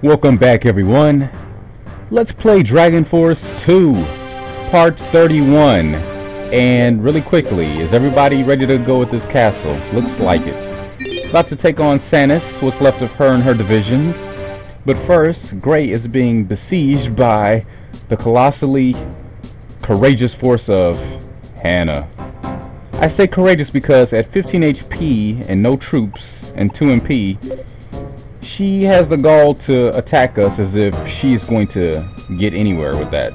Welcome back, everyone. Let's play Dragon Force 2, Part 31. And really quickly, is everybody ready to go with this castle? Looks like it. About to take on Sanice, what's left of her and her division. But first, Grey is being besieged by the colossally courageous force of Hannah. I say courageous because at 15 HP and no troops and 2 MP, she has the gall to attack us as if she's going to get anywhere with that.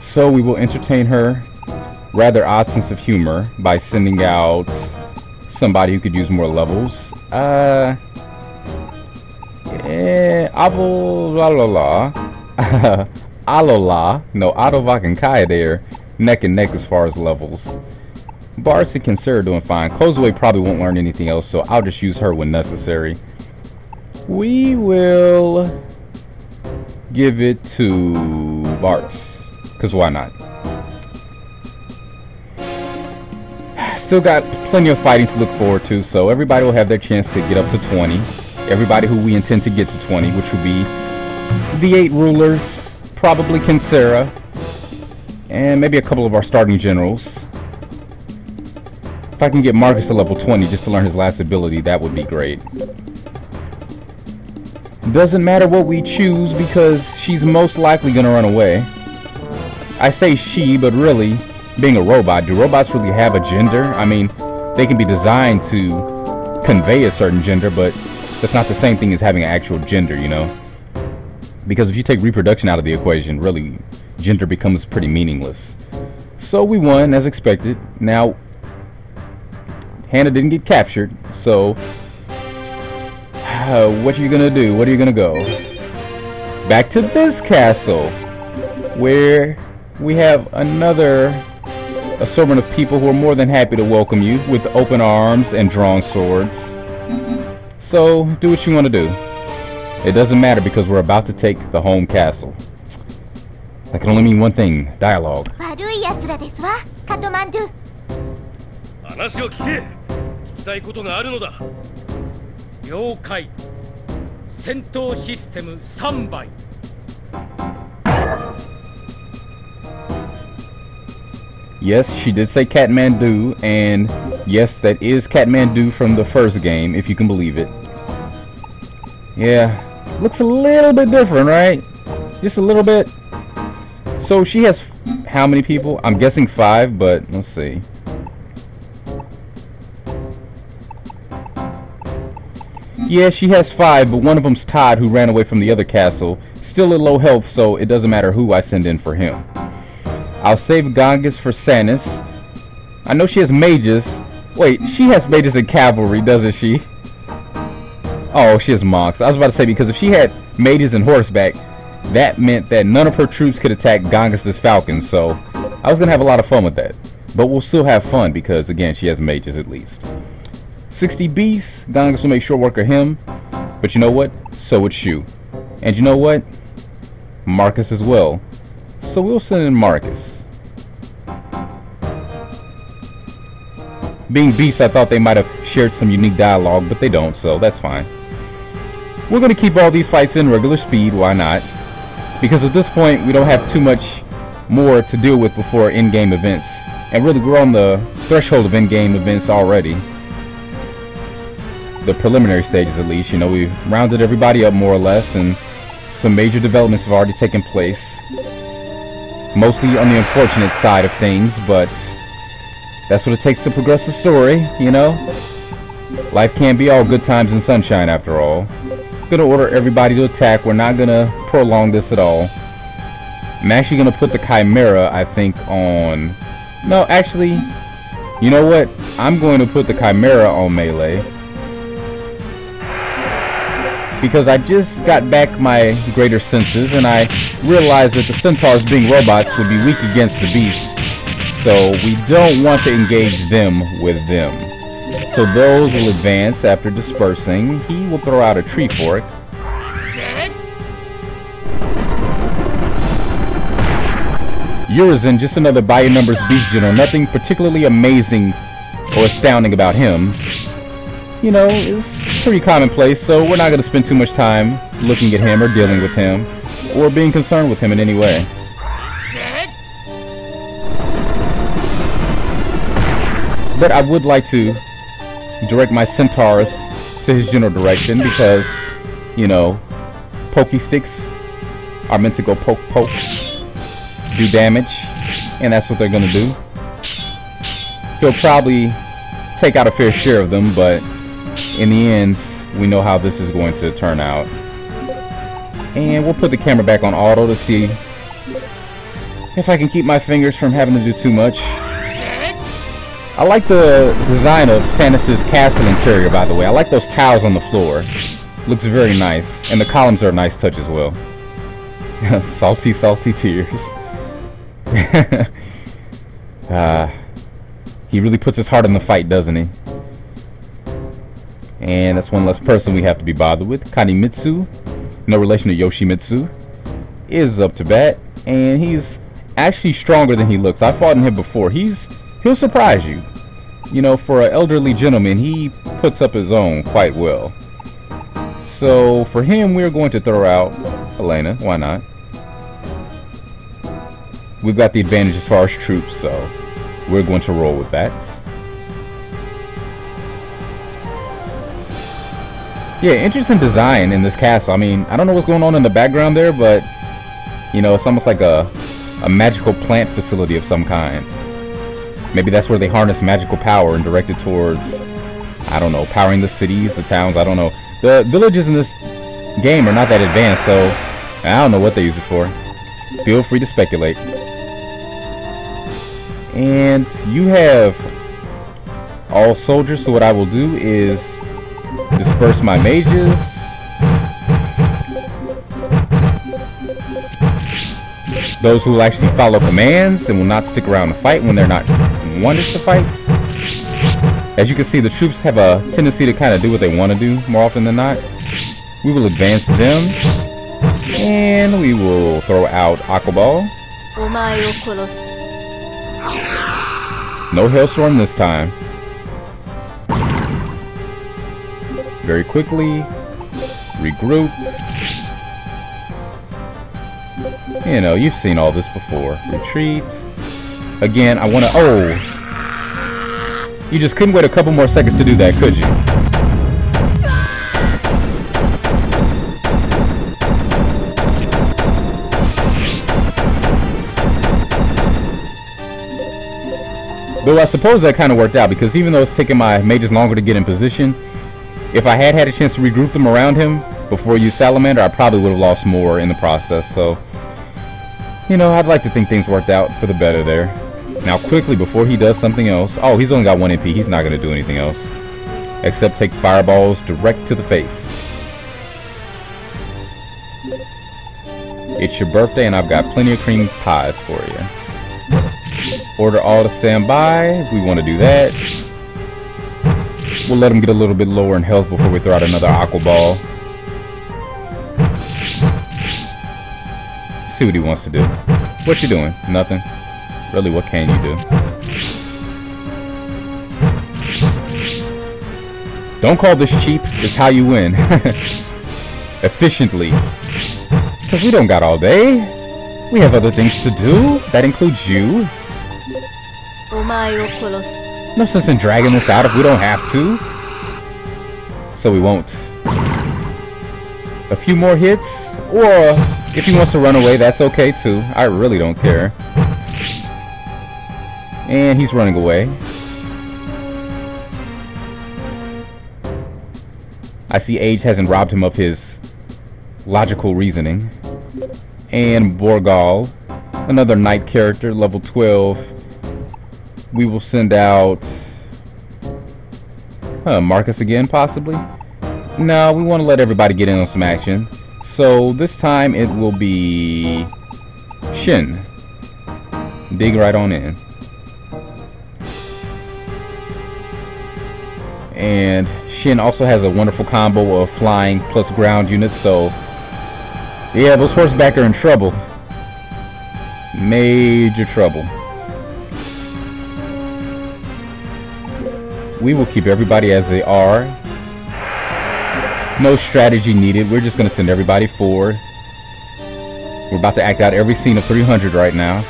So we will entertain her rather odd sense of humor by sending out somebody who could use more levels. Alola. No, Adovak and Kaya there, neck and neck as far as levels. Barsik and Sarah doing fine. Kozue probably won't learn anything else, so I'll just use her when necessary. We will give it to Bartz, because why not? Still got plenty of fighting to look forward to, so everybody will have their chance to get up to 20. Everybody who we intend to get to 20, which will be the 8 rulers, probably Kinsera, and maybe a couple of our starting generals. If I can get Marcus to level 20 just to learn his last ability, that would be great. Doesn't matter what we choose because she's most likely gonna run away. I say she, but really, being a robot, do robots really have a gender? I mean, they can be designed to convey a certain gender, but that's not the same thing as having an actual gender, you know? Because if you take reproduction out of the equation, really, gender becomes pretty meaningless. So we won, as expected. Now, Hannah didn't get captured, so what are you gonna do? What are you gonna go? Back to this castle, where we have another assortment of people who are more than happy to welcome you with open arms and drawn swords. So, do what you want to do. It doesn't matter because we're about to take the home castle. That can only mean one thing, dialogue. Yes, she did say Kathmandu, and yes, that is Kathmandu from the first game, if you can believe it. Yeah, looks a little bit different, right? Just a little bit. So she has how many people? I'm guessing 5, but let's see. Yeah, she has 5, but one of them's Todd, who ran away from the other castle. Still at low health, so it doesn't matter who I send in for him. I'll save Ganges for Sanice. I know she has mages. Wait, she has mages and cavalry, doesn't she? Oh, she has monks. I was about to say, because if she had mages and horseback, that meant that none of her troops could attack Ganges' falcons, so I was going to have a lot of fun with that. But we'll still have fun because, again, she has mages at least. 60 beasts, Ganges will make short work of him. But you know what? So would Shu. And you know what? Marcus as well. So we'll send in Marcus. Being beasts, I thought they might have shared some unique dialogue, but they don't, so that's fine. We're going to keep all these fights in regular speed, why not? Because at this point, we don't have too much more to deal with before in-game events. And really, we're on the threshold of in-game events already. The preliminary stages, at least. You know, we've rounded everybody up more or less, and some major developments have already taken place. Mostly on the unfortunate side of things, but that's what it takes to progress the story, you know? Life can't be all good times and sunshine after all. I'm gonna order everybody to attack. We're not gonna prolong this at all. I'm actually gonna put the Chimera, I think, on... No, actually, you know what? I'm going to put the Chimera on melee. Because I just got back my greater senses and I realized that the centaurs, being robots, would be weak against the beasts. So we don't want to engage them with them. So those will advance after dispersing. He will throw out a tree fork. Urizen, just another by your numbers beast general. Nothing particularly amazing or astounding about him. you know, is pretty commonplace, so we're not going to spend too much time looking at him or dealing with him or being concerned with him in any way. But I would like to direct my centaurs to his general direction because, you know, pokey sticks are meant to go poke poke, do damage, and that's what they're going to do. He'll probably take out a fair share of them, but in the end, we know how this is going to turn out. And we'll put the camera back on auto to see if I can keep my fingers from having to do too much. I like the design of Sanice's castle interior, by the way. I like those tiles on the floor. Looks very nice. And the columns are a nice touch as well. Salty, salty tears. He really puts his heart in the fight, doesn't he? And that's one less person we have to be bothered with. Kanemitsu, no relation to Yoshimitsu, is up to bat. And he's actually stronger than he looks. I fought him before. He'll surprise you. You know, for an elderly gentleman, he puts up his own quite well. So for him, we're going to throw out Elena. Why not? We've got the advantage as far as troops, so we're going to roll with that. Yeah, interesting design in this castle. I mean, I don't know what's going on in the background there, but you know, it's almost like a magical plant facility of some kind. Maybe that's where they harness magical power and direct it towards, I don't know, powering the cities, the towns, I don't know. The villages in this game are not that advanced, so I don't know what they use it for. Feel free to speculate. And you have all soldiers, so what I will do is disperse my mages. Those who will actually follow commands and will not stick around to fight when they're not wanted to fight. As you can see, the troops have a tendency to kind of do what they want to do more often than not. We will advance them, and we will throw out Aqua Ball. No Hailstorm this time. Very quickly, regroup. You know, you've seen all this before. Retreat. Again, I want to... Oh! You just couldn't wait a couple more seconds to do that, could you? Though I suppose that kind of worked out, because even though it's taking my mages longer to get in position, if I had had a chance to regroup them around him before you Salamander, I probably would have lost more in the process, so... You know, I'd like to think things worked out for the better there. Now quickly, before he does something else... Oh, he's only got 1 MP. He's not going to do anything else. Except take fireballs direct to the face. It's your birthday and I've got plenty of cream pies for you. Order all to stand by if we want to do that. We'll let him get a little bit lower in health before we throw out another Aqua Ball. See what he wants to do. What you doing? Nothing. Really, what can you do? Don't call this cheap. It's how you win. Efficiently. Because we don't got all day. We have other things to do. That includes you. No sense in dragging this out if we don't have to. So we won't. A few more hits, or if he wants to run away, that's okay too. I really don't care. And he's running away. I see age hasn't robbed him of his logical reasoning. And Borgal, another knight character, level 12. We will send out Marcus again, possibly. No, we want to let everybody get in on some action. So this time it will be Shin. Dig right on in. And Shin also has a wonderful combo of flying plus ground units, so yeah, those horseback are in trouble. Major trouble. We will keep everybody as they are. No strategy needed. We're just going to send everybody forward. We're about to act out every scene of 300 right now.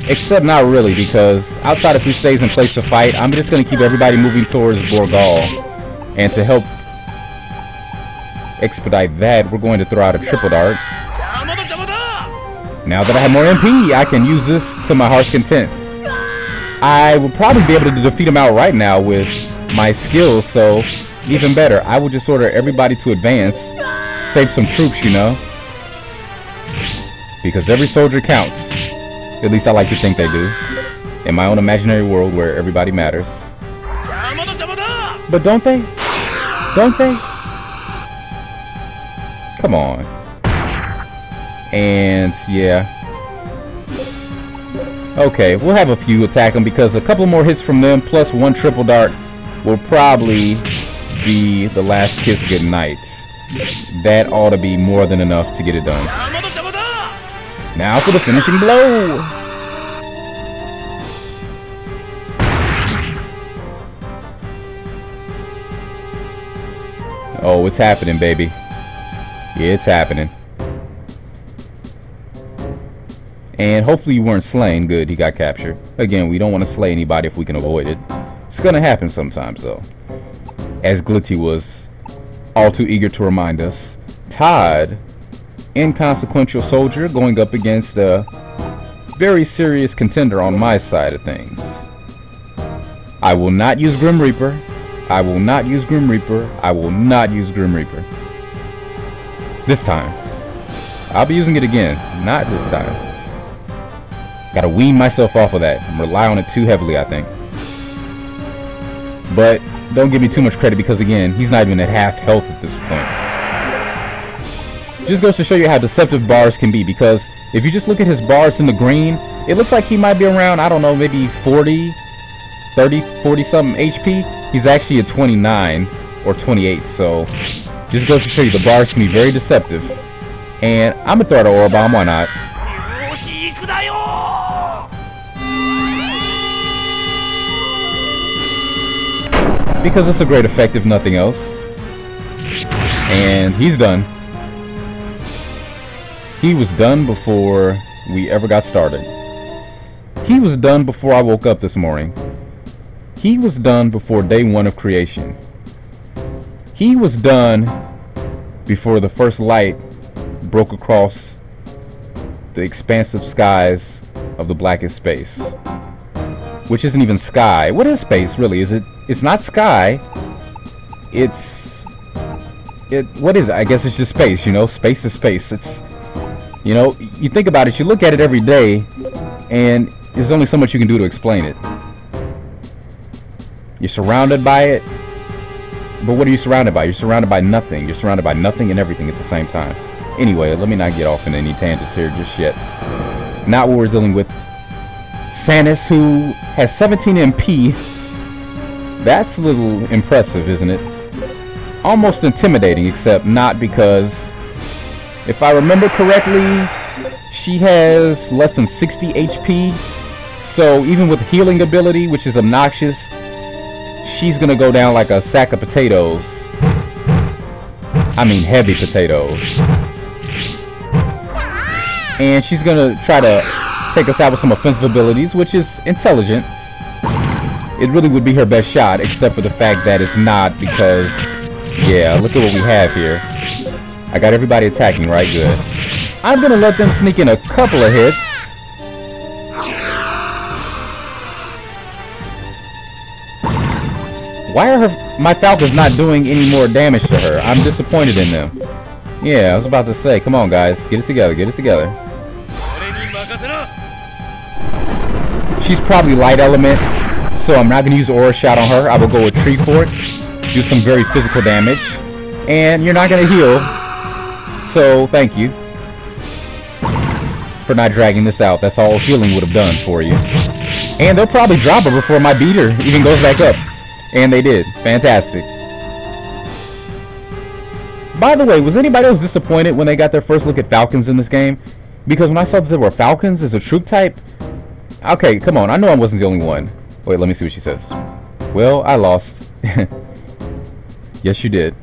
Except not really, because outside of who stays in place to fight, I'm just going to keep everybody moving towards Borgal. And to help expedite that, we're going to throw out a triple dart. Now that I have more MP, I can use this to my heart's content. I will probably be able to defeat him out right now with my skills, so even better. I will just order everybody to advance, save some troops, you know, because every soldier counts. At least I like to think they do, in my own imaginary world where everybody matters. But don't they? Don't they? Come on. And yeah. Okay, we'll have a few attack them because a couple more hits from them plus one triple dart will probably be the last kiss goodnight. That ought to be more than enough to get it done. Now for the finishing blow. Oh, it's happening, baby. Yeah, it's happening. And hopefully you weren't slain. Good, he got captured. Again, we don't want to slay anybody if we can avoid it. It's gonna happen sometimes, though. As Glitty was all too eager to remind us. Todd, inconsequential soldier, going up against a very serious contender on my side of things. I will not use Grim Reaper. I will not use Grim Reaper. I will not use Grim Reaper. This time. I'll be using it again. Not this time. Gotta wean myself off of that. I'm relying on it too heavily, I think. But don't give me too much credit because, again, he's not even at half health at this point. Just goes to show you how deceptive bars can be, because if you just look at his bars in the green, it looks like he might be around, I don't know, maybe 40, 30, 40 something HP. He's actually at 29 or 28, so just goes to show you the bars can be very deceptive. And I'm gonna throw out an Aura Bomb, why not? Because it's a great effect if nothing else. And he's done. He was done before we ever got started. He was done before I woke up this morning. He was done before day one of creation. He was done before the first light broke across the expansive skies of the blackest space. Which isn't even sky. What is space, really? Is it? It's not sky. What is it? I guess it's just space, you know? Space is space. It's, you know, you think about it, you look at it every day, and there's only so much you can do to explain it. You're surrounded by it, but what are you surrounded by? You're surrounded by nothing. You're surrounded by nothing and everything at the same time. Anyway, let me not get off in any tangents here just yet. Not what we're dealing with. Sanice, who has 17 MP. That's a little impressive, isn't it? Almost intimidating, except not, because if I remember correctly, she has less than 60 HP. So even with healing ability, which is obnoxious, she's gonna go down like a sack of potatoes. I mean heavy potatoes. And she's gonna try to take us out with some offensive abilities, which is intelligent. It really would be her best shot, except for the fact that it's not, because, yeah, look at what we have here. I got everybody attacking, right? Good. I'm gonna let them sneak in a couple of hits. Why are my Falcons not doing any more damage to her? I'm disappointed in them. Yeah, I was about to say, come on guys, get it together, get it together. She's probably light element, so I'm not going to use Aura Shot on her. I will go with Tree Fort, do some very physical damage, and you're not going to heal, so thank you for not dragging this out. That's all healing would have done for you. And they'll probably drop her before my beater even goes back up. And they did. Fantastic. By the way, was anybody else disappointed when they got their first look at Falcons in this game? Because when I saw that there were Falcons as a troop type... Okay, come on. I know I wasn't the only one. Wait, let me see what she says. Well, I lost. Yes, you did.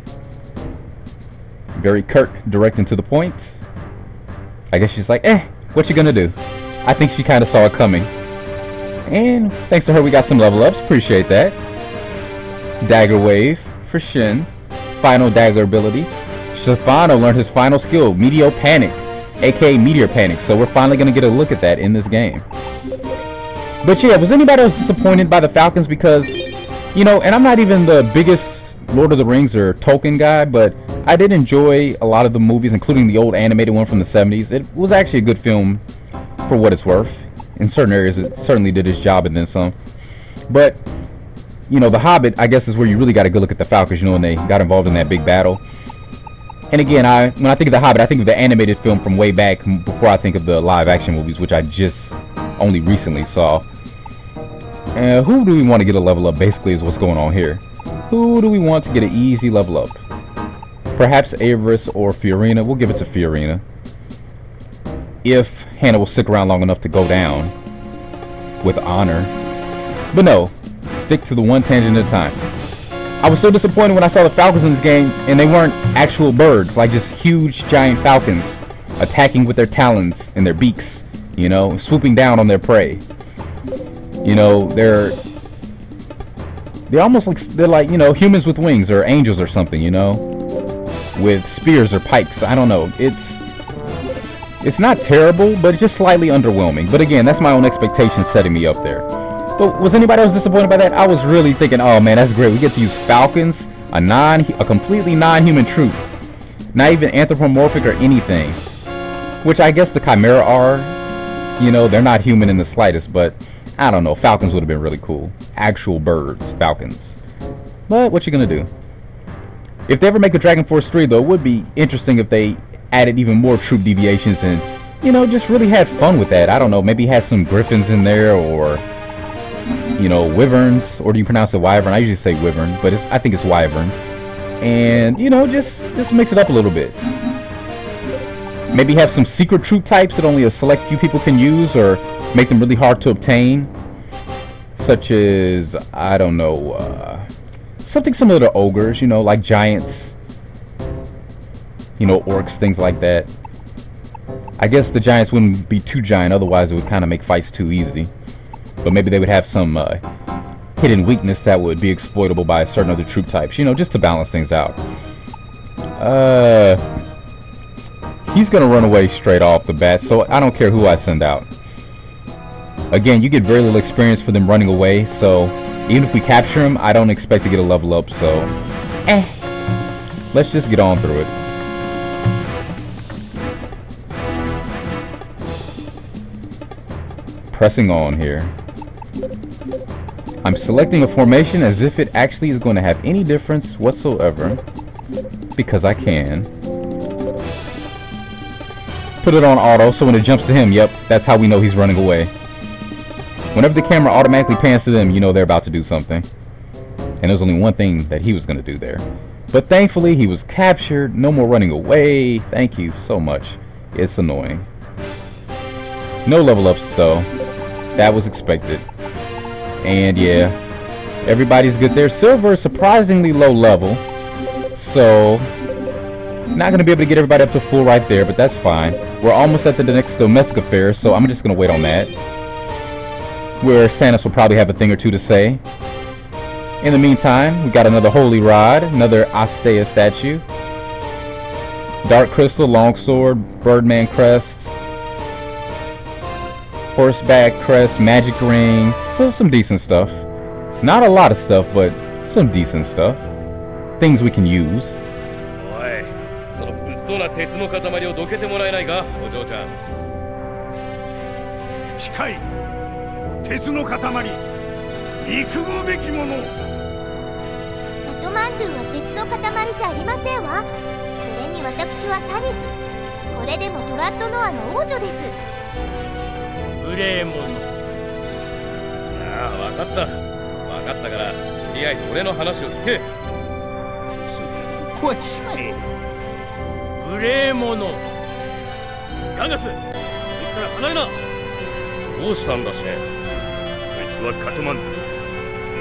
Very curt, direct and to the point. I guess she's like, what you gonna do? I think she kind of saw it coming. And thanks to her, we got some level ups. Appreciate that. Dagger Wave for Shin. Final dagger ability. Stefano learned his final skill, Meteor Panic, aka Meteor Panic. So we're finally gonna get a look at that in this game. But yeah, was anybody else disappointed by the Falcons? Because, you know, and I'm not even the biggest Lord of the Rings or Tolkien guy, but I did enjoy a lot of the movies, including the old animated one from the 70s. It was actually a good film for what it's worth. In certain areas, it certainly did its job and then some. But, you know, The Hobbit, I guess, is where you really got to go look at the Falcons, you know, when they got involved in that big battle. And again, when I think of The Hobbit, I think of the animated film from way back before I think of the live-action movies, which I just only recently saw. And who do we want to get a level up, basically, is what's going on here. Who do we want to get an easy level up? Perhaps Avarice or Fiorina. We'll give it to Fiorina. If Hannah will stick around long enough to go down with honor. But no, stick to the one tangent at a time. I was so disappointed when I saw the Falcons in this game and they weren't actual birds, like just huge giant falcons attacking with their talons and their beaks, you know, swooping down on their prey. You know, they're almost like, they're like, you know, humans with wings or angels or something, you know, with spears or pikes. I don't know. It's not terrible, but it's just slightly underwhelming. But again, that's my own expectations setting me up there. But was anybody else disappointed by that? I was really thinking, oh man, that's great. We get to use Falcons, a completely non-human troop, not even anthropomorphic or anything. Which I guess the Chimera are. You know, they're not human in the slightest, but I don't know. Falcons would have been really cool. Actual birds, Falcons. But what you gonna do? If they ever make a Dragon Force 3, though, it would be interesting if they added even more troop deviations and, you know, just really had fun with that. I don't know, maybe had some griffins in there, or, you know, wyverns, or do you pronounce it wyvern? I usually say wyvern, but I think it's wyvern. And, you know, just mix it up a little bit. Maybe have some secret troop types that only a select few people can use, or make them really hard to obtain, such as, I don't know, something similar to ogres, you know, like giants, you know, orcs, things like that. I guess the giants wouldn't be too giant, otherwise it would kind of make fights too easy. But maybe they would have some hidden weakness that would be exploitable by certain other troop types, you know, just to balance things out. He's gonna run away straight off the bat, so I don't care who I send out. Again, you get very little experience for them running away, so even if we capture him, I don't expect to get a level up, so let's just get on through it. Pressing on here. I'm selecting a formation as if it actually is going to have any difference whatsoever, because I can. Put it on auto, so when it jumps to him, yep, that's how we know he's running away. Whenever the camera automatically pans to them, you know they're about to do something. And there's only one thing that he was going to do there. But thankfully, he was captured. No more running away. Thank you so much. It's annoying. No level ups, though. That was expected. And yeah, everybody's good there. Silver is surprisingly low level. So, not going to be able to get everybody up to full right there, but that's fine. We're almost at the next domestic affair, so I'm just going to wait on that. Where Sanice will probably have a thing or two to say. In the meantime, we got another Holy Rod, another Astea statue, Dark Crystal, Longsword, Birdman Crest, Horseback Crest, Magic Ring, so some decent stuff. Not a lot of stuff, but some decent stuff. Things we can use.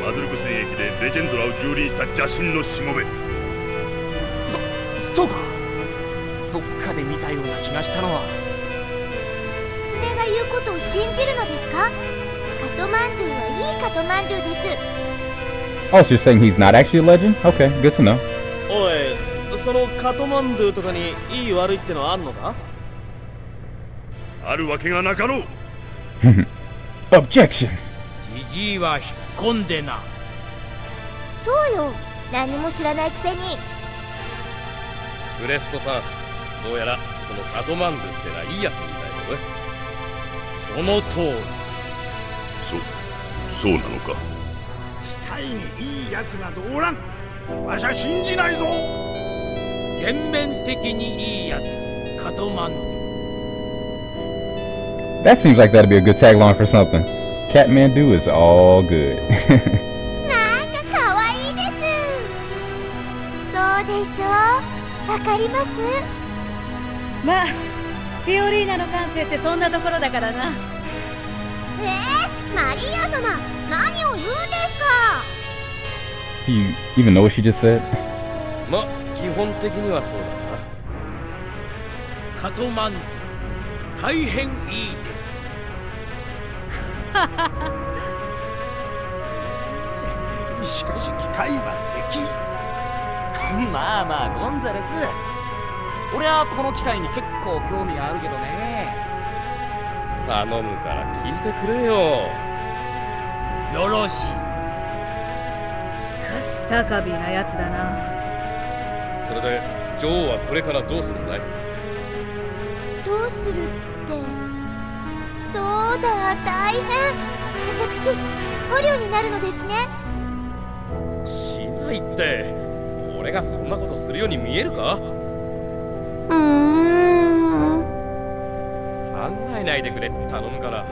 マドルブ戦役でレジェンドラを蹂躙した邪神のしもべ。そうか。どっかで見たような気がしたのは。狐が言うことを信じるのですか？カトマンドゥはいいカトマンドゥです。 Oh, so you're saying he's not actually a legend? Okay, good to know. おい、そのカトマンドゥとかにいい悪いってのはあんのか？あるわけがなかろう。Objection. ジジイは引っ込んでな。そうよ、何も知らないくせに。ブレストさん、どうやらこのカトマンドゥってのはいいやつみたいだね。その通り。そうなのか。機械にいいやつなどおらん。わしゃ信じないぞ。全面的にいいやつ、カトマンド。 That seems like that'd be a good tagline for something. Catmandu is all good. なんか可愛いです。どうでしょう？わかります？まあ、フィオリーナの感性ってそんなところだからな。マリア様、何を言うんですか？ Do you even know what she just said? ま、基本的にはそうだカトマンド、大変いいです。しかし機械は敵。まあまあ、ゴンザレス。俺はこの機械に結構興味があるけどね。な。頼むから聞いてくれよ。よろしい。しかし高飛なやつだな。それで女王はこれからどうするんだい？どうするって。そうだ、大変。私、捕虜になるのですね。しないって。俺がそんなことするように見えるか？考えないでくれ、頼むから。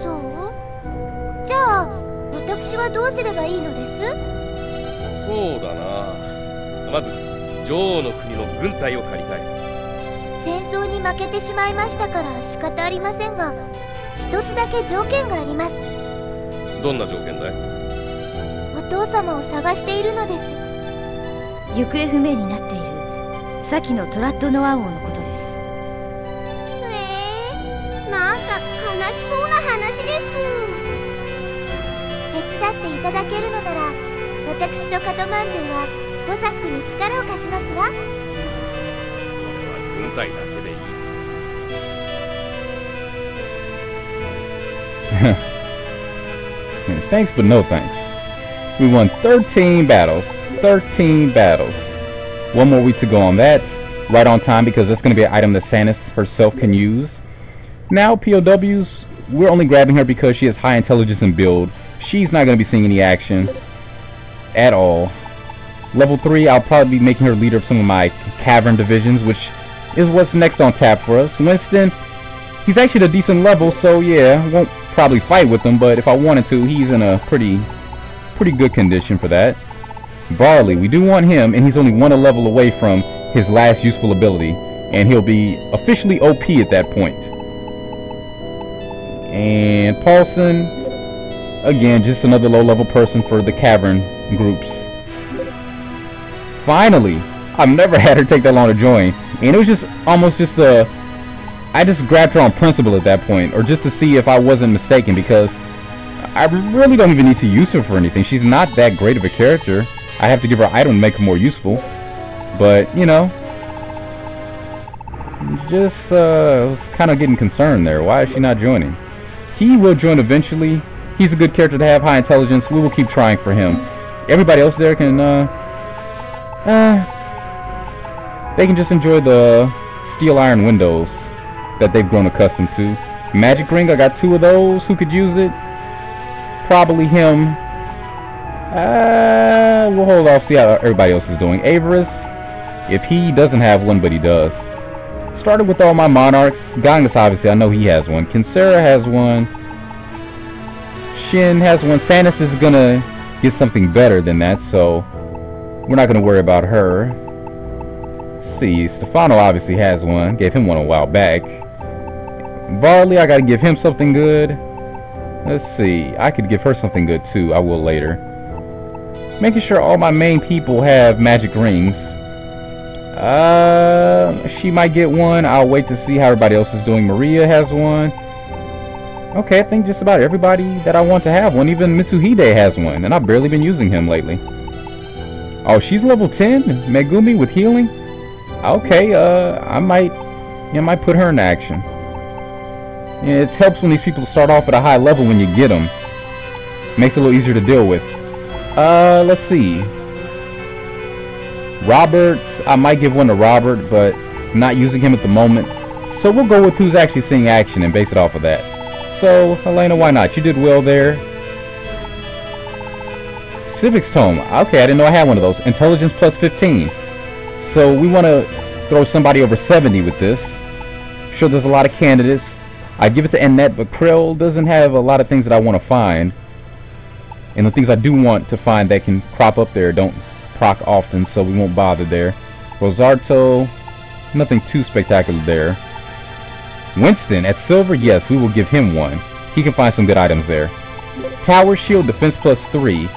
そう？じゃあ、私はどうすればいいのです？そうだな。まず女王の国の軍隊を借りたい。戦争に負けてしまいましたから仕方ありませんが、一つだけ条件があります。どんな条件だい？お父様を探しているのです。行方不明になっている先のトラッドノア王のことです。なんか悲しそうな話です。手伝っていただけるのなら、私とカトマンドゥはコザックに力を貸しますわ。軍隊だけでいい。Thanks, but no thanks. We won 13 battles. 13 battles. One more week to go on that. Right on time because that's going to be an item that Sanice herself can use. Now, POWs, we're only grabbing her because she has high intelligence and build. She's not going to be seeing any action at all. Level 3, I'll probably be making her leader of some of my cavern divisions, which is what's next on tap for us. Winston, he's actually at a decent level, so yeah, won't probably fight with him, but if I wanted to, he's in a pretty good condition for that. Barley, we do want him, and he's only one level away from his last useful ability, and he'll be officially OP at that point. And Paulson, again, just another low-level person for the cavern groups. Finally, I've never had her take that long to join, and it was just almost just I just grabbed her on principle at that point, or just to see if I wasn't mistaken, because I really don't even need to use her for anything. She's not that great of a character. I have to give her an item to make her more useful, but you know, just was kind of getting concerned there. Why is she not joining? He will join eventually. He's a good character to have, high intelligence. We will keep trying for him. Everybody else there can they can just enjoy the steel iron windows that they've grown accustomed to. Magic ring, I got 2 of those. Who could use it? Probably him. We'll hold off, see how everybody else is doing. Avarice, if he doesn't have one, but he does. Started with all my monarchs. Gangnus, obviously, I know he has one. Kinsera has one. Shin has one. Sanice is gonna get something better than that, so we're not gonna worry about her. Let's see, Stefano obviously has one. Gave him one a while back. Varley, I gotta give him something good. Let's see. I could give her something good too. I will later. Making sure all my main people have magic rings. She might get one. I'll wait to see how everybody else is doing. Maria has one. Okay, I think just about everybody that I want to have one. Even Mitsuhide has one, and I've barely been using him lately. Oh, she's level 10? Megumi with healing? Okay, I might put her in action. Yeah, it helps when these people start off at a high level when you get them. Makes it a little easier to deal with. Let's see. Roberts, I might give one to Robert, but I'm not using him at the moment. So we'll go with who's actually seeing action and base it off of that. So, Helena, why not? You did well there. Civics Tome. Okay, I didn't know I had one of those. Intelligence plus 15. So we want to throw somebody over 70 with this. I'm sure there's a lot of candidates. I'd give it to Annette, but Krill doesn't have a lot of things that I want to find. And the things I do want to find that can crop up there don't proc often, so we won't bother there. Rosarto, nothing too spectacular there. Winston at silver, yes, we will give him one. He can find some good items there. Tower shield, defense plus 3.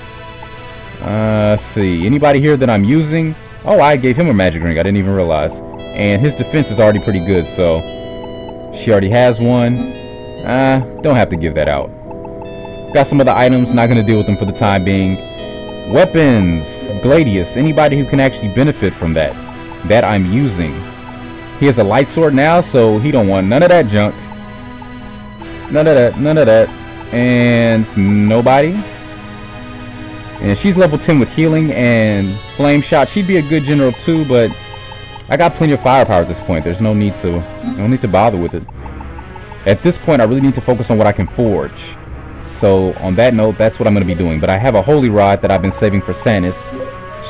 Let's see, anybody here that I'm using? Oh, I gave him a magic ring, I didn't even realize. And his defense is already pretty good, so she already has one. Don't have to give that out. Got some other items, not going to deal with them for the time being. Weapons, Gladius, anybody who can actually benefit from that I'm using. He has a light sword now, so he don't want none of that junk. None of that. And nobody. And she's level 10 with healing and flame shot. She'd be a good general too, but I got plenty of firepower at this point. There's no need to bother with it. At this point, I really need to focus on what I can forge. So on that note, that's what I'm going to be doing. But I have a holy rod that I've been saving for Sanice.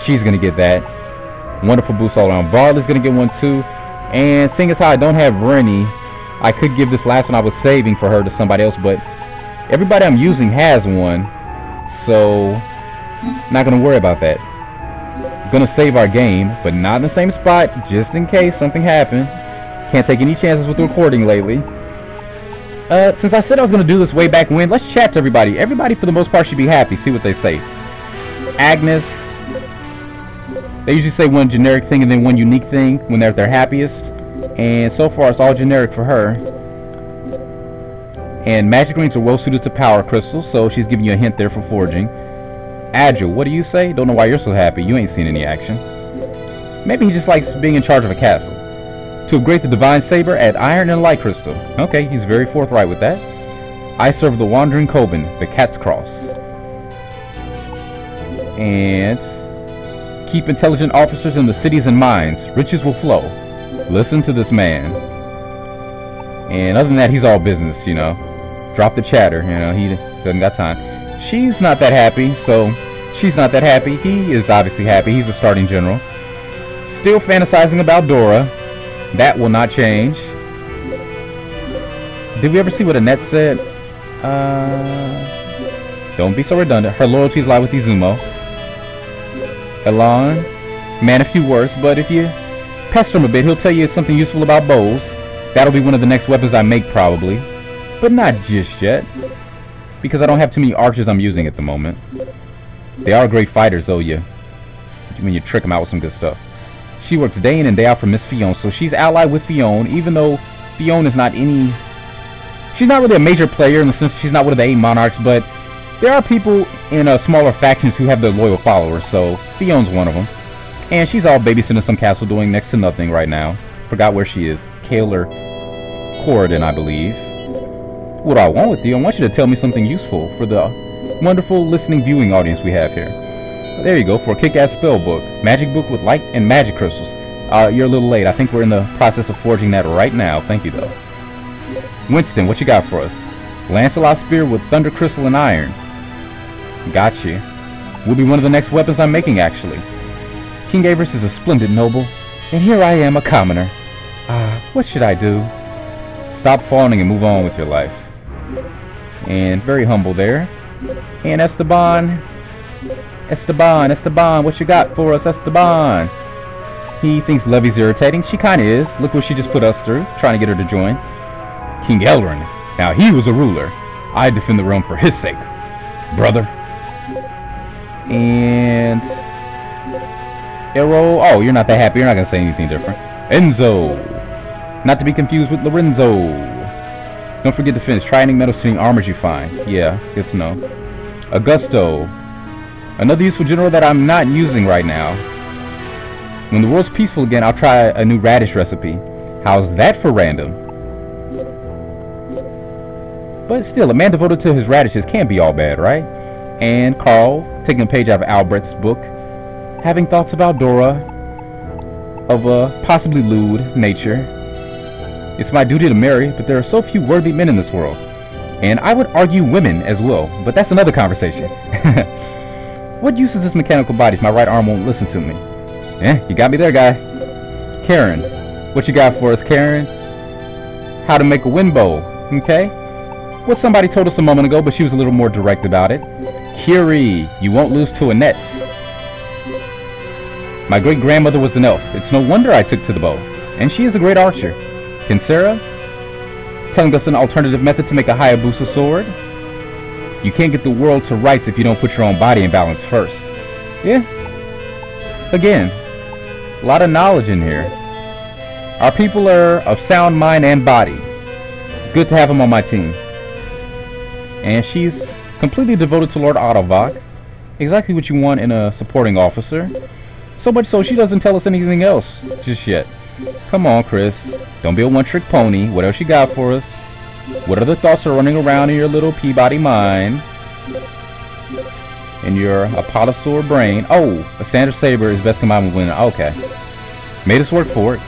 She's going to get that. Wonderful boost all around. Varla's going to get one too. And seeing as how I don't have Reni, I could give this last one I was saving for her to somebody else. But everybody I'm using has one. So not going to worry about that. Going to save our game, but not in the same spot, just in case something happened. Can't take any chances with the recording lately. Since I said I was going to do this way back when, let's chat to everybody. Everybody, for the most part, should be happy. See what they say. Agnes. They usually say one generic thing and then one unique thing when they're at their happiest. And so far, it's all generic for her. And magic rings are well suited to power crystals, so she's giving you a hint there for forging. Agile, what do you say? Don't know why you're so happy. You ain't seen any action. Maybe he just likes being in charge of a castle. To upgrade the Divine Saber, add Iron and Light Crystal. Okay, he's very forthright with that. I serve the Wandering Coven, the Cat's Cross. And keep intelligent officers in the cities and mines. Riches will flow. Listen to this man. And other than that, he's all business, you know. Drop the chatter, you know, he doesn't got time. She's not that happy, so she's not that happy. He is obviously happy. He's a starting general. Still fantasizing about Dora. That will not change. Did we ever see what Annette said? Don't be so redundant. Her loyalties lie with Izumo. Elon. Man, a few words, but if you pester him a bit, he'll tell you something useful about bows. That'll be one of the next weapons I make, probably. But not just yet. Because I don't have too many archers I'm using at the moment. They are great fighters, though, when you trick them out with some good stuff. She works day in and day out for Miss Fiona, so she's allied with Fiona, even though Fiona is not any... She's not really a major player in the sense she's not one of the 8 monarchs, but there are people in smaller factions who have their loyal followers, so Fiona's one of them. And she's all babysitting some castle doing next to nothing right now. Forgot where she is. Kaler Corridon, I believe. What do I want with you? I want you to tell me something useful for the wonderful listening viewing audience we have here. There you go, for a kick-ass spell book. Magic book with light and magic crystals. You're a little late. I think we're in the process of forging that right now. Thank you, though. Winston, what you got for us? Lancelot spear with thunder crystal and iron. Got you. Will be one of the next weapons I'm making, actually. King Avarice is a splendid noble, and here I am, a commoner. What should I do? Stop fawning and move on with your life. And very humble there. And Esteban, what you got for us, Esteban? He thinks Levy's irritating. She kinda is. Look what she just put us through, trying to get her to join. King Elrond. Now he was a ruler. I defend the realm for his sake, brother. And Arrow. Oh, you're not that happy. You're not gonna say anything different. Enzo, not to be confused with Lorenzo. Don't forget defense. Try any metal sitting armors you find. Yeah, good to know. Augusto, another useful general that I'm not using right now. When the world's peaceful again, I'll try a new radish recipe. How's that for random? But still, a man devoted to his radishes can't be all bad, right? And Carl, taking a page out of Albrecht's book, having thoughts about Dora of a possibly lewd nature. It's my duty to marry, but there are so few worthy men in this world. And I would argue women as well, but that's another conversation. What use is this mechanical body if my right arm won't listen to me? You got me there, guy. Karen, what you got for us, Karen? How to make a wind bow, okay? What somebody told us a moment ago, but she was a little more direct about it. Kiri, you won't lose to Annette. My great-grandmother was an elf. It's no wonder I took to the bow. And she is a great archer. Kinsera, telling us an alternative method to make a Hayabusa sword. You can't get the world to rights if you don't put your own body in balance first. Yeah. Again, a lot of knowledge in here. Our people are of sound mind and body. Good to have them on my team. And she's completely devoted to Lord Ottovok. Exactly what you want in a supporting officer. So much so she doesn't tell us anything else just yet. Come on, Chris. Don't be a one-trick pony. What else you got for us? What other thoughts are running around in your little Peabody mind? In your Apollosaur brain? Oh, a standard saber is best combined with wind. Okay. Made us work for it.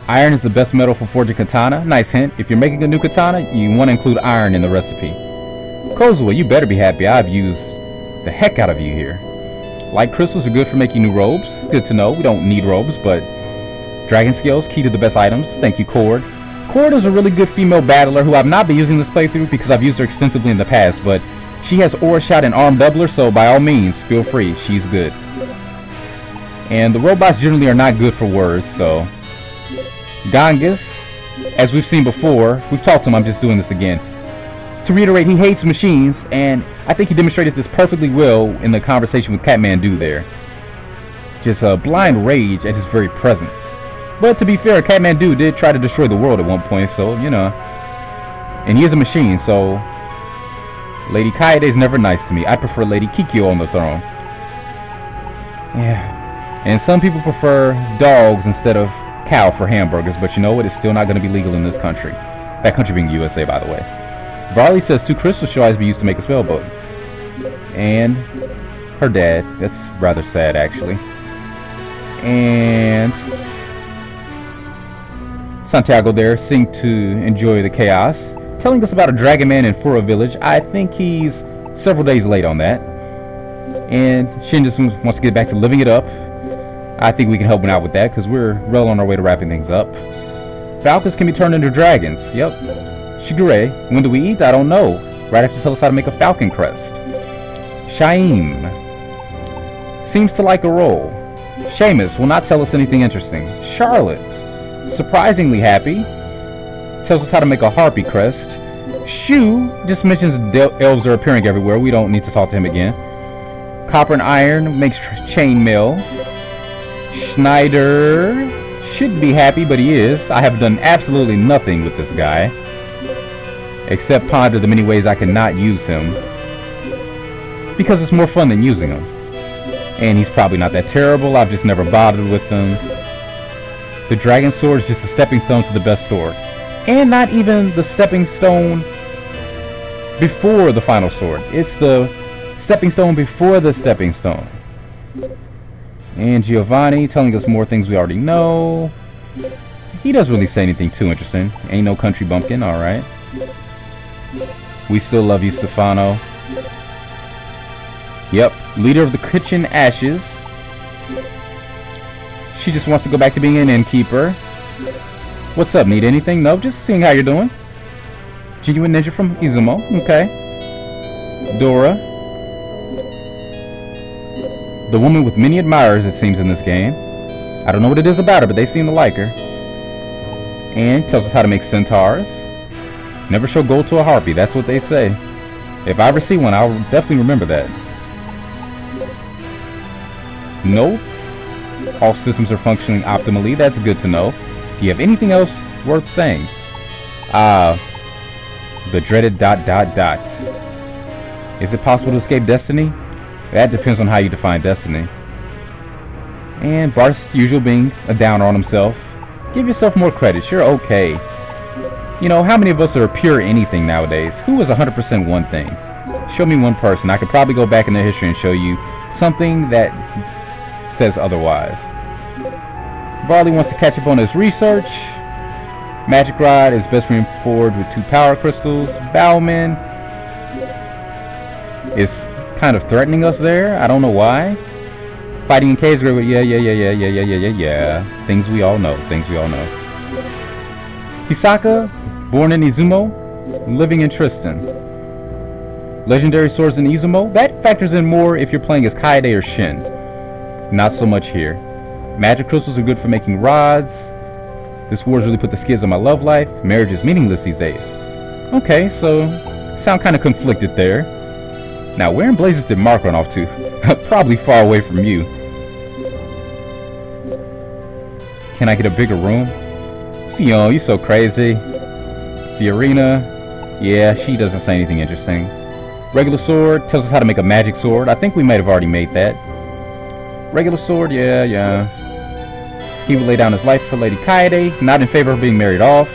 Iron is the best metal for forging katana. Nice hint. If you're making a new katana, you want to include iron in the recipe. Kozua, you better be happy. I've used the heck out of you here. Light crystals are good for making new robes. Good to know. We don't need robes, but dragon scales, key to the best items. Thank you, Cord. Cord is a really good female battler who I've not been using this playthrough because I've used her extensively in the past, but she has aura shot and arm doubler, so by all means, feel free. She's good. And the robots generally are not good for words, so... Ganges, as we've seen before, we've talked to him, I'm just doing this again. To reiterate, he hates machines, and I think he demonstrated this perfectly well in the conversation with Kathmandu there. Just a blind rage at his very presence. But to be fair, Kathmandu did try to destroy the world at one point, so, you know. And he is a machine, so... Lady Kaede is never nice to me. I prefer Lady Kikyo on the throne. Yeah. And some people prefer dogs instead of cow for hamburgers, but you know what? It's still not going to be legal in this country. That country being USA, by the way. Varley says 2 crystals should always be used to make a spell book. And her dad. That's rather sad, actually. And Santiago there seemed to enjoy the chaos, telling us about a dragon man in Fura village. I think he's several days late on that. And Shin just wants to get back to living it up. I think we can help him out with that because we're well on our way to wrapping things up. Falcons can be turned into dragons. Yep. Shigure, when do we eat? I don't know. Right after you tell us how to make a falcon crest. Shaim seems to like a roll. Seamus will not tell us anything interesting. Charlotte, surprisingly happy, tells us how to make a harpy crest. Shu just mentions elves are appearing everywhere. We don't need to talk to him again. Copper and iron makes chainmail. Schneider should be happy, but he is. I have done absolutely nothing with this guy, except ponder the many ways I cannot use him, because it's more fun than using him. And he's probably not that terrible. I've just never bothered with him. The dragon sword is just a stepping stone to the best sword, and not even the stepping stone before the final sword. It's the stepping stone before the stepping stone. And Giovanni telling us more things we already know. He doesn't really say anything too interesting. Ain't no country bumpkin, alright. We still love you, Stefano. Yep, leader of the kitchen ashes. She just wants to go back to being an innkeeper. What's up, need anything? Nope, just seeing how you're doing. Genuine ninja from Izumo, okay. Dora. The woman with many admirers, it seems, in this game. I don't know what it is about her, but they seem to like her. And tells us how to make centaurs. Never show gold to a harpy, that's what they say. If I ever see one, I'll definitely remember that. Notes. All systems are functioning optimally, that's good to know. Do you have anything else worth saying? The dreaded ... Is it possible to escape destiny? That depends on how you define destiny. And Bart's usual being a downer on himself. Give yourself more credit, you're okay. You know, how many of us are pure anything nowadays? Who is 100% one thing? Show me one person. I could probably go back in their history and show you something that says otherwise. Varley wants to catch up on his research. Magic Rod is best friend forged with 2 power crystals. Bowman is kind of threatening us there. I don't know why. Fighting in caves, great. Yeah. Things we all know. Hisaka, born in Izumo, living in Tristan. Legendary swords in Izumo. That factors in more if you're playing as Kaede or Shin. Not so much here. Magic crystals are good for making rods. This war's really put the skids on my love life. Marriage is meaningless these days. Okay, so sound kind of conflicted there. Now, where in blazes did Mark run off to? Probably far away from you. Can I get a bigger room? Fion, you so crazy. Fiorina, yeah, she doesn't say anything interesting. Regular sword tells us how to make a magic sword. I think we might have already made that. Regular sword, yeah. He would lay down his life for Lady Kaede, not in favor of being married off.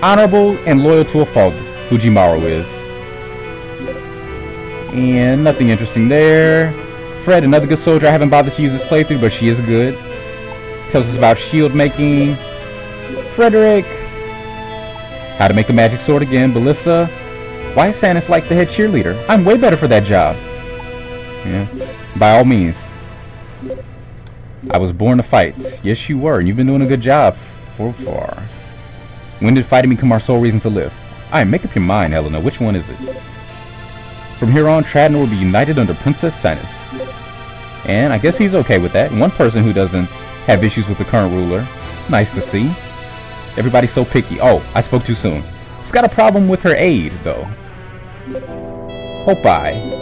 Honorable and loyal to a fault, Fujimaru is. And nothing interesting there. Fred, another good soldier. I haven't bothered to use this playthrough, but she is good. Tells us about shield making. Frederick. How to make a magic sword again. Belissa. Why is Sanice like the head cheerleader? I'm way better for that job. Yeah, by all means. I was born to fight. Yes, you were, and you've been doing a good job so far. When did fighting become our sole reason to live? Alright, make up your mind, Helena. Which one is it? From here on, Tradnor will be united under Princess Sanice. And I guess he's okay with that. One person who doesn't have issues with the current ruler. Nice to see. Everybody's so picky. Oh, I spoke too soon. He's got a problem with her aide, though. Hopai.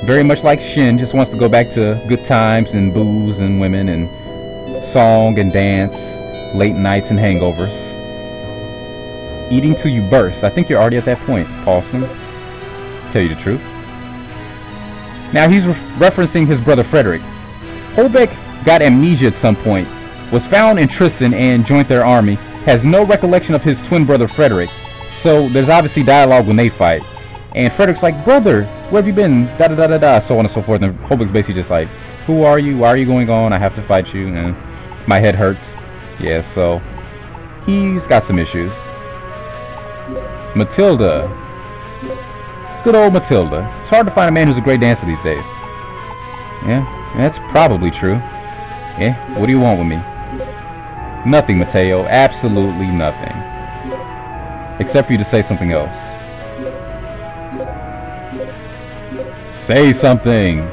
Very much like Shin, just wants to go back to good times and booze and women and song and dance, late nights and hangovers. Eating till you burst. I think you're already at that point, Paulson. Tell you the truth. Now he's referencing his brother Frederick. Holbeck got amnesia at some point, was found in Tristan and joined their army, has no recollection of his twin brother Frederick, so there's obviously dialogue when they fight. And Frederick's like, brother, where have you been? Da-da-da-da-da, so on and so forth. And Holbeck's basically just like, who are you? Why are you going on? I have to fight you. And my head hurts. Yeah, so he's got some issues. Matilda. Good old Matilda. It's hard to find a man who's a great dancer these days. Yeah, that's probably true. Yeah, what do you want with me? Nothing, Mateo. Absolutely nothing. Except for you to say something else. Say something.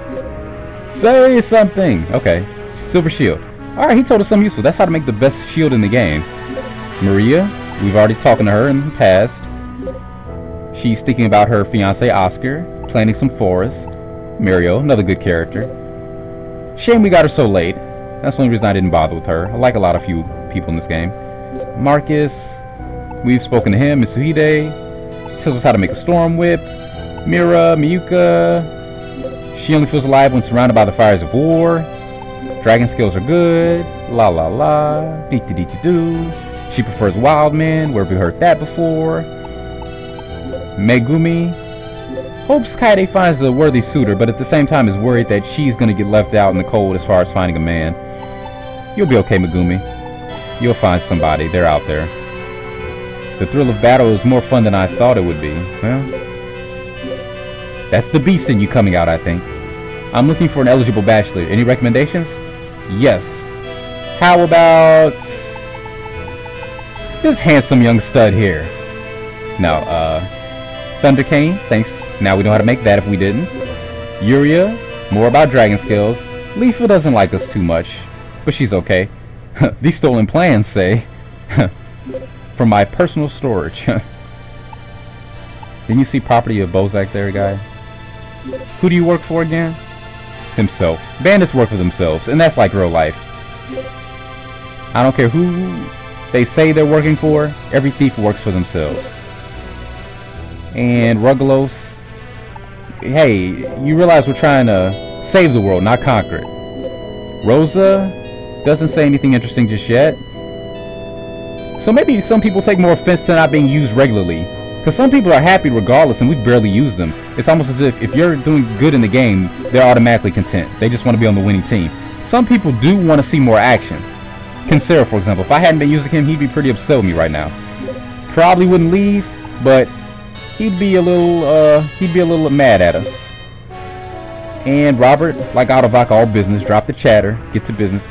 Say something. Okay. Silver shield. Alright, he told us something useful. That's how to make the best shield in the game. Maria, we've already talked to her in the past. She's thinking about her fiance Oscar, planting some forests. Mario, another good character. Shame we got her so late. That's the only reason I didn't bother with her. I like a lot of few people in this game. Marcus, we've spoken to him. Mitsuhide tells us how to make a storm whip. Mira, Miyuka, she only feels alive when surrounded by the fires of war. Dragon skills are good. La la la. Dee dee dee dee doo. She prefers wild men. Where have we heard that before? Megumi hopes Kaede finds a worthy suitor, but at the same time is worried that she's gonna get left out in the cold as far as finding a man. You'll be okay, Megumi. You'll find somebody. They're out there. The thrill of battle is more fun than I thought it would be. Well, that's the beast in you coming out, I think. I'm looking for an eligible bachelor. Any recommendations? Yes. How about this handsome young stud here? No, Thunder Cane, thanks. Now we know how to make that if we didn't. Yuria, more about dragon skills. Leafa doesn't like us too much, but she's okay. These stolen plans say. for my personal storage. Didn't you see property of Bozak there, guy? Who do you work for again? Himself. Bandits work for themselves, and that's like real life. I don't care who they say they're working for, every thief works for themselves. And Rugalos, hey, you realize we're trying to save the world, not conquer it. Rosa doesn't say anything interesting just yet. So maybe some people take more offense to not being used regularly. Because some people are happy regardless and we've barely used them. It's almost as if you're doing good in the game, they're automatically content. They just want to be on the winning team. Some people do want to see more action. Kinsera, for example, if I hadn't been using him, he'd be pretty upset with me right now. Probably wouldn't leave, but he'd be a little mad at us. And Robert, like Autovac, all business, drop the chatter, get to business.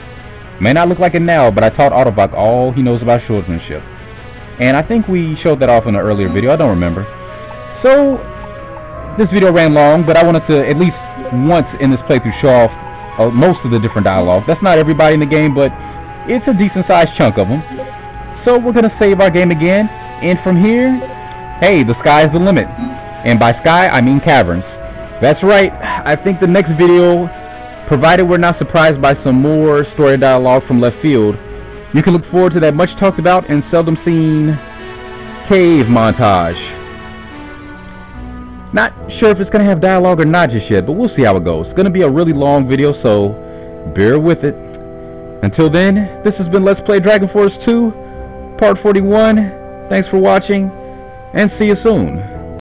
May not look like it now, but I taught Autovac all he knows about swordsmanship. And I think we showed that off in an earlier video. I don't remember. So, this video ran long, but I wanted to at least once in this playthrough show off most of the different dialogue. That's not everybody in the game, but it's a decent sized chunk of them. So, we're going to save our game again. And from here, hey, the sky's the limit. And by sky, I mean caverns. That's right. I think the next video, provided we're not surprised by some more story dialogue from left field, you can look forward to that much talked about and seldom seen cave montage. Not sure if it's going to have dialogue or not just yet, but we'll see how it goes. It's going to be a really long video, so bear with it. Until then, this has been Let's Play Dragon Force 2, Part 41. Thanks for watching, and see you soon.